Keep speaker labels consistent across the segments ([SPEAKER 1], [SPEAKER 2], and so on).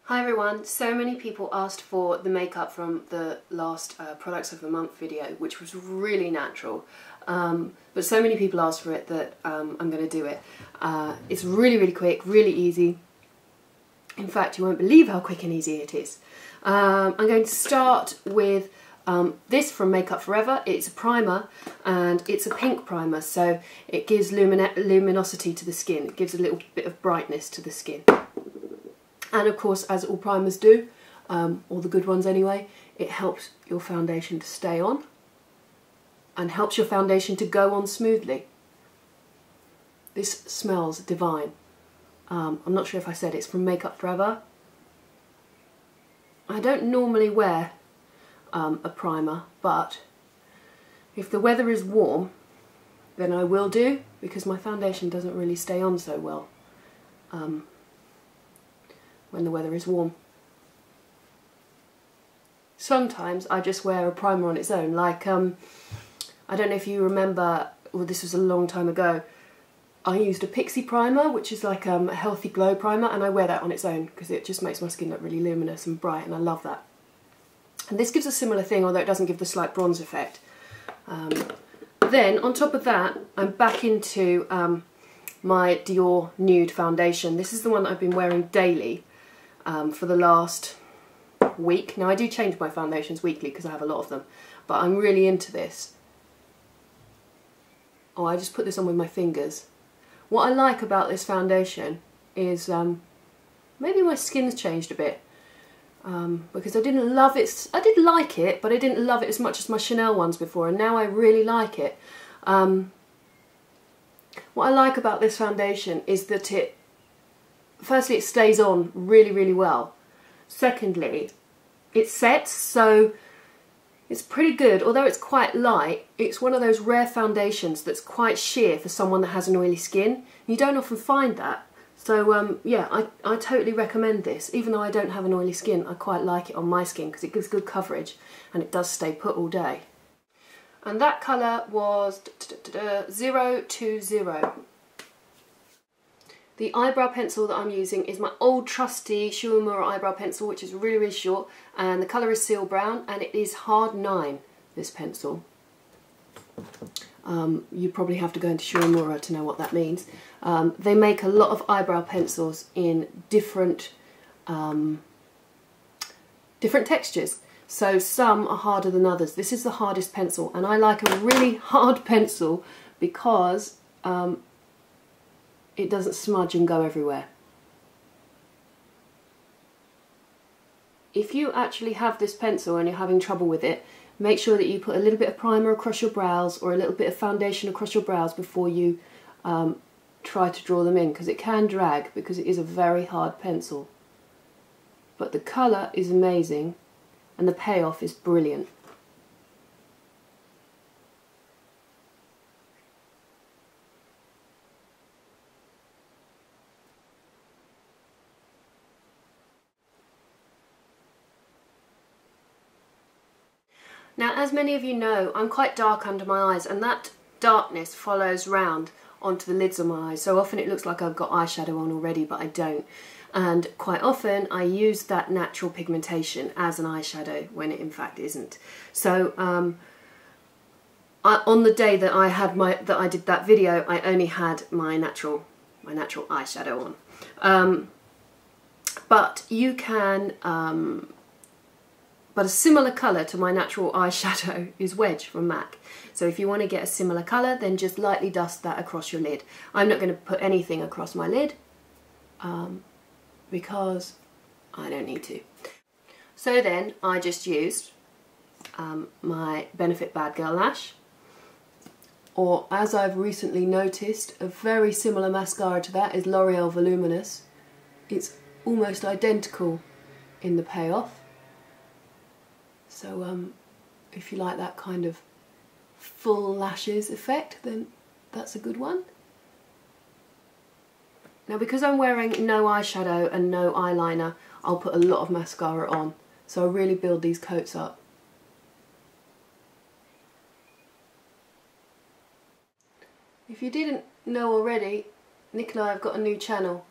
[SPEAKER 1] Hi everyone, so many people asked for the makeup from the last Products of the Month video, which was really natural, but so many people asked for it that I'm going to do it. It's really quick, really easy. In fact, you won't believe how quick and easy it is. I'm going to start with this from Makeup Forever. It's a primer and it's a pink primer, so it gives luminosity to the skin. It gives a little bit of brightness to the skin. And of course, as all primers do, all the good ones anyway, it helps your foundation to stay on and helps your foundation to go on smoothly. This smells divine. I'm not sure if I said it's from Makeup Forever. I don't normally wear a primer, but if the weather is warm, then I will do, because my foundation doesn't really stay on so well when the weather is warm. Sometimes I just wear a primer on its own, like I don't know if you remember, well, this was a long time ago, I used a Pixie primer, which is like a healthy glow primer, and I wear that on its own because it just makes my skin look really luminous and bright, and I love that. And this gives a similar thing, although it doesn't give the slight bronze effect. Then on top of that, I'm back into my Dior Nude foundation. This is the one that I've been wearing daily for the last week. Now I do change my foundations weekly because I have a lot of them, but I'm really into this. Oh, I just put this on with my fingers. What I like about this foundation is maybe my skin's changed a bit, because I didn't love it. I did like it, but I didn't love it as much as my Chanel ones before, and now I really like it. What I like about this foundation is that firstly, it stays on really well. Secondly, it sets, so it's pretty good. Although it's quite light, it's one of those rare foundations that's quite sheer for someone that has an oily skin. You don't often find that. So yeah, I totally recommend this. Even though I don't have an oily skin, I quite like it on my skin because it gives good coverage and it does stay put all day. And that colour was 020. The eyebrow pencil that I'm using is my old trusty Shuamura eyebrow pencil, which is really short, and the colour is Seal Brown, and it is hard 9, this pencil. You probably have to go into Shuamura to know what that means. They make a lot of eyebrow pencils in different textures. So some are harder than others. This is the hardest pencil, and I like a really hard pencil because it doesn't smudge and go everywhere. If you actually have this pencil and you're having trouble with it, make sure that you put a little bit of primer across your brows or a little bit of foundation across your brows before you try to draw them in, because it can drag, because it is a very hard pencil. But the colour is amazing and the payoff is brilliant. Now, as many of you know, I'm quite dark under my eyes, and that darkness follows round onto the lids of my eyes. So often it looks like I've got eyeshadow on already, but I don't. And quite often I use that natural pigmentation as an eyeshadow when it in fact isn't. So on the day that I did that video, I only had my natural eyeshadow on. But you can. But a similar colour to my natural eyeshadow is Wedge from MAC. So if you want to get a similar colour, then just lightly dust that across your lid. I'm not going to put anything across my lid because I don't need to. So then I just used my Benefit Bad Girl Lash, or as I've recently noticed, a very similar mascara to that is L'Oreal Voluminous. It's almost identical in the payoff. So if you like that kind of full lashes effect, then that's a good one. Now, because I'm wearing no eyeshadow and no eyeliner, I'll put a lot of mascara on. So I really build these coats up. If you didn't know already, Nick and I have got a new channel.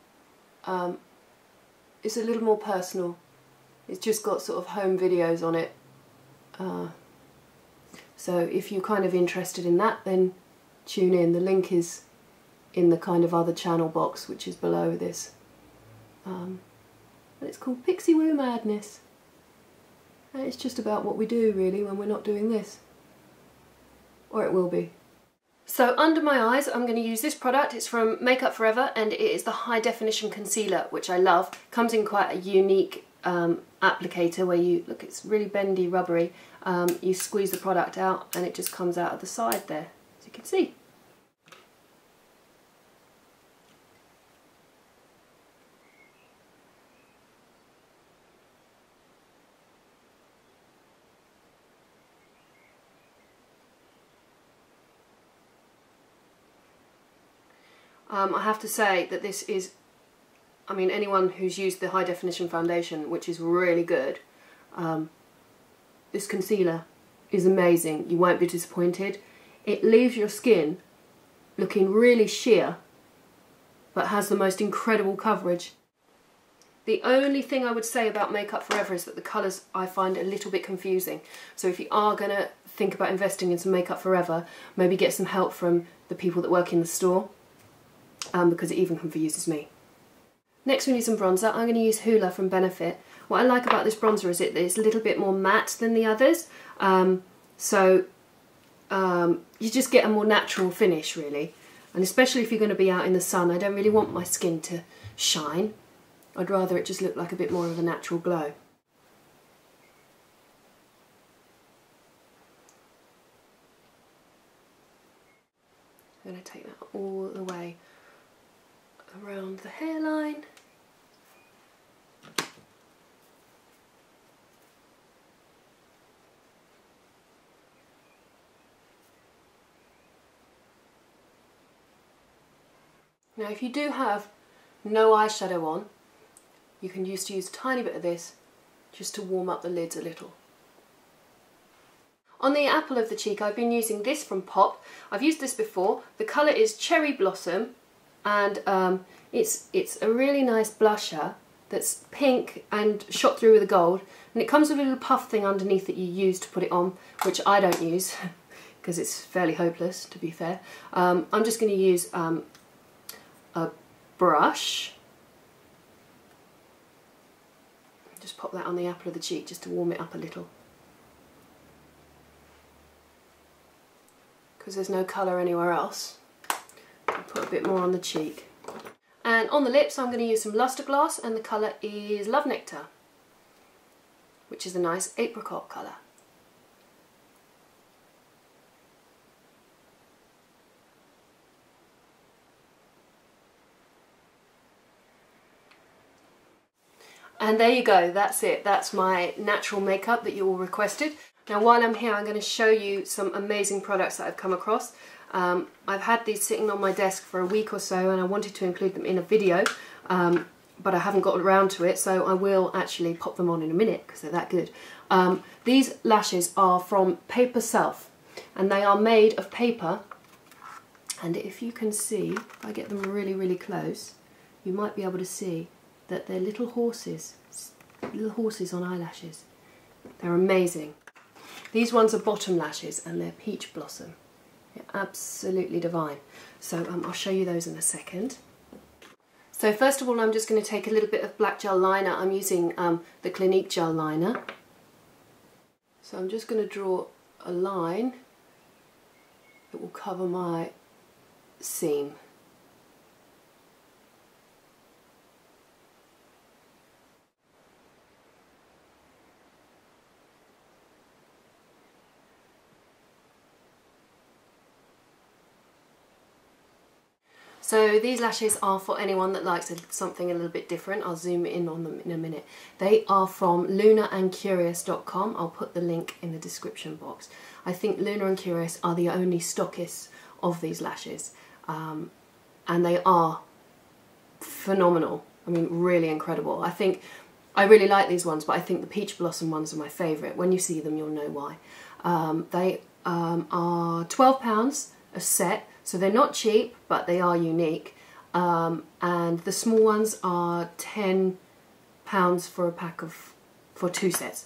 [SPEAKER 1] it's a little more personal. It's just got sort of home videos on it. So if you're kind of interested in that, then tune in. The link is in the kind of other channel box, which is below this. And it's called Pixie Woo Madness. And it's just about what we do really when we're not doing this. Or it will be. So under my eyes I'm going to use this product. It's from Makeup Forever and it is the High Definition Concealer, which I love. Comes in quite a unique applicator where you, look, it's really bendy, rubbery. You squeeze the product out and it just comes out of the side there, as you can see. I have to say that this is, I mean, anyone who's used the High Definition foundation, which is really good, this concealer is amazing. You won't be disappointed. It leaves your skin looking really sheer, but has the most incredible coverage. The only thing I would say about Makeup Forever is that the colours I find a little bit confusing. So if you are going to think about investing in some Makeup Forever, maybe get some help from the people that work in the store, because it even confuses me. Next we need some bronzer. I'm going to use Hoola from Benefit. What I like about this bronzer is it's a little bit more matte than the others, so you just get a more natural finish really, and especially if you're going to be out in the sun. I don't really want my skin to shine. I'd rather it just look like a bit more of a natural glow. I'm going to take that all the way around the hairline. Now if you do have no eyeshadow on, you can use a tiny bit of this just to warm up the lids a little. On the apple of the cheek I've been using this from Pop. I've used this before. The colour is Cherry Blossom and it's a really nice blusher that's pink and shot through with a gold, and it comes with a little puff thing underneath that you use to put it on, which I don't use because it's fairly hopeless, to be fair. I'm just going to use a brush. Just pop that on the apple of the cheek just to warm it up a little, because there's no colour anywhere else. I'll put a bit more on the cheek. And on the lips I'm going to use some lipgloss, and the colour is Love Nectar, which is a nice apricot colour. And there you go, that's it. That's my natural makeup that you all requested. Now while I'm here I'm going to show you some amazing products that I've come across. I've had these sitting on my desk for a week or so and I wanted to include them in a video, but I haven't got around to it, so I will actually pop them on in a minute because they're that good. These lashes are from Paper Self and they are made of paper, and if you can see, if I get them really close, you might be able to see that they're little horses on eyelashes. They're amazing. These ones are bottom lashes and they're Peach Blossom. They're absolutely divine. So I'll show you those in a second. So first of all I'm just going to take a little bit of black gel liner. I'm using the Clinique gel liner. So I'm just going to draw a line that will cover my seam. So these lashes are for anyone that likes something a little bit different. I'll zoom in on them in a minute. They are from lunaandcurious.com. I'll put the link in the description box. I think Luna and Curious are the only stockists of these lashes, and they are phenomenal. I mean, really incredible. I really like these ones, but I think the Peach Blossom ones are my favourite. When you see them you'll know why. They are £12 a set. So they're not cheap, but they are unique. And the small ones are £10 for a pack for 2 sets.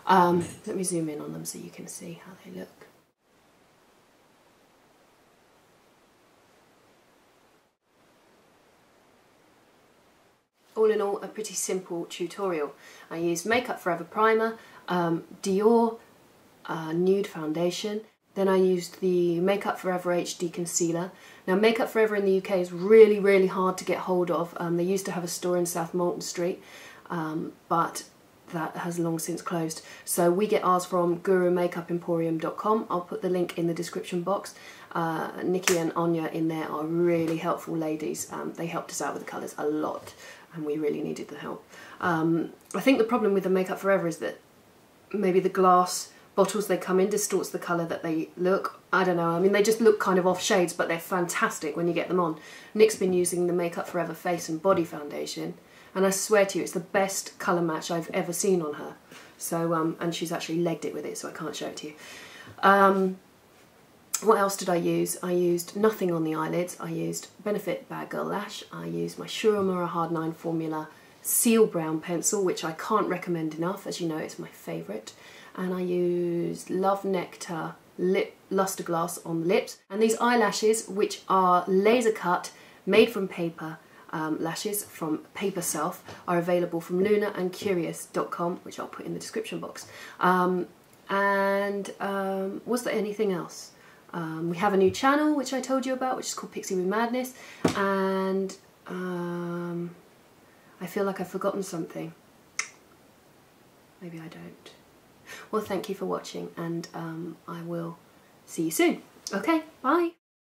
[SPEAKER 1] Let me zoom in on them so you can see how they look. All in all, a pretty simple tutorial. I used Makeup Forever primer, Dior nude foundation, then I used the Makeup Forever HD concealer. Now Makeup Forever in the UK is really hard to get hold of. They used to have a store in South Molton Street, but that has long since closed. So we get ours from gurumakeupemporium.com. I'll put the link in the description box. Nikki and Anya in there are really helpful ladies. They helped us out with the colours a lot, and we really needed the help. I think the problem with the Makeup Forever is that maybe the glass bottles they come in distorts the colour that they look. I don't know, I mean they just look kind of off shades, but they're fantastic when you get them on. Nick's been using the Makeup Forever Face and Body Foundation, and I swear to you it's the best colour match I've ever seen on her. So, and she's actually legged it with it, so I can't show it to you. What else did I use? I used nothing on the eyelids. I used Benefit Bad Girl Lash. I used my Shuramura Hard 9 Formula Seal Brown Pencil, which I can't recommend enough. As you know, it's my favourite. And I used Love Nectar Lip Luster Glass on the lips. And these eyelashes, which are laser cut, made from paper lashes from Paper Self, are available from lunaandcurious.com, which I'll put in the description box. Was there anything else? We have a new channel, which I told you about, which is called Pixie with Madness. And I feel like I've forgotten something. Maybe I don't. Well, thank you for watching, and I will see you soon. Okay, bye.